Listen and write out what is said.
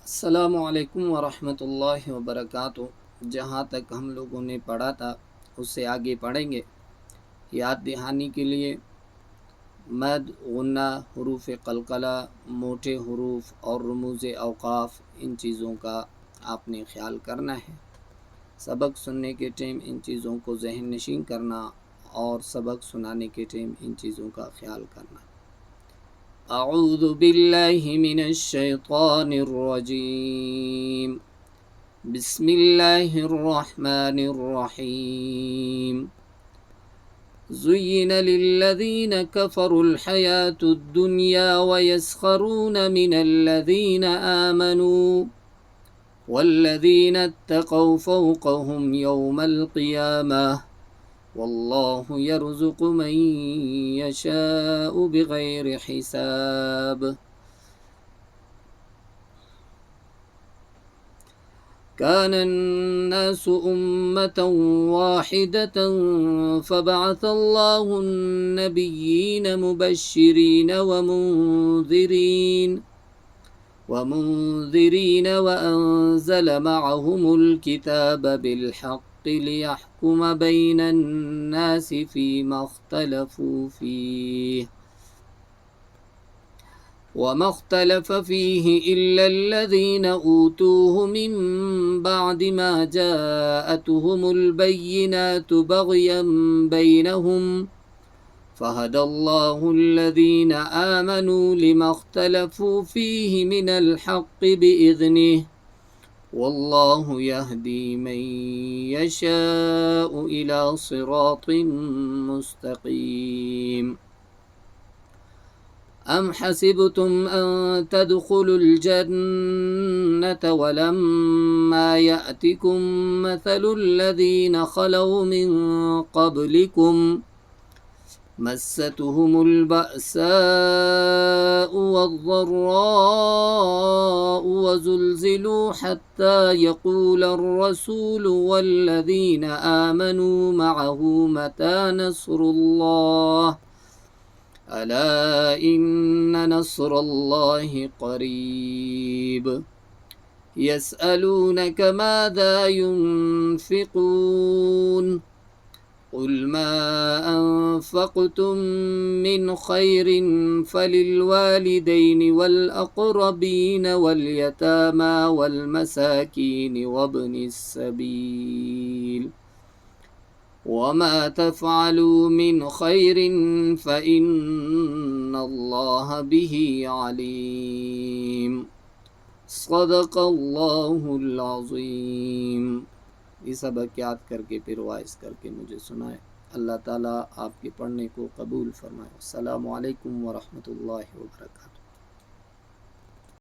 السلام علیکم ورحمۃ اللہ وبرکاتہ۔ جہاں تک ہم لوگوں نے پڑھا تھا اس سے آگے پڑھیں گے۔ یاد دہانی کے لیے مد، غنہ، حروف قلقلہ، موٹے حروف اور رموز اوقاف، ان چیزوں کا آپ نے خیال کرنا ہے۔ سبق سننے کے ٹائم ان چیزوں کو ذہن نشین کرنا اور سبق سنانے کے ٹائم ان چیزوں کا خیال کرنا۔ اعوذ باللہ من الشیطان الرجیم، بسم اللہ الرحمن الرحیم۔ زین للذین کفروا الحیاة الدنیا ویسخرون من الذین آمنوا والذین اتقوا فوقهم یوم القیامہ واللہ یرزق من یشاء بغیر حساب۔ كان الناس أمة واحدة فبعث الله النبيين مبشرين ومنذرين وأنزل معهم الكتاب بالحق ليحكم بين الناس فيما اختلفوا فيه وما اختلف فيه إلا الذين أوتوه من بعد ما جاءتهم البينات بغيا بينهم فهدى الله الذين آمنوا لما اختلفوا فيه من الحق بإذنه والله يهدي من يشاء إلى صراط مستقيم۔ أم حسبتم أن تدخلوا الجنة ولما يأتكم مثل الذين خلوا من قبلكم مستهم البأساء والضراء وزلزلوا حتى يقول الرسول والذين آمنوا معه متى نصر الله ألا إن نصر الله قريب۔ يسألونك ماذا ينفقون قل ما أنفقتم من خير فللوالدين والأقربين واليتامى والمساكين وابن السبيل وما تفعلوا من خير فإن الله به عليم۔ صدق اللہ العظیم۔ یہ سبق یاد کر کے پھر وائس کر کے مجھے سنائے۔ اللہ تعالیٰ آپ کے پڑھنے کو قبول فرمائے۔ السلام علیکم ورحمۃ اللہ وبرکاتہ۔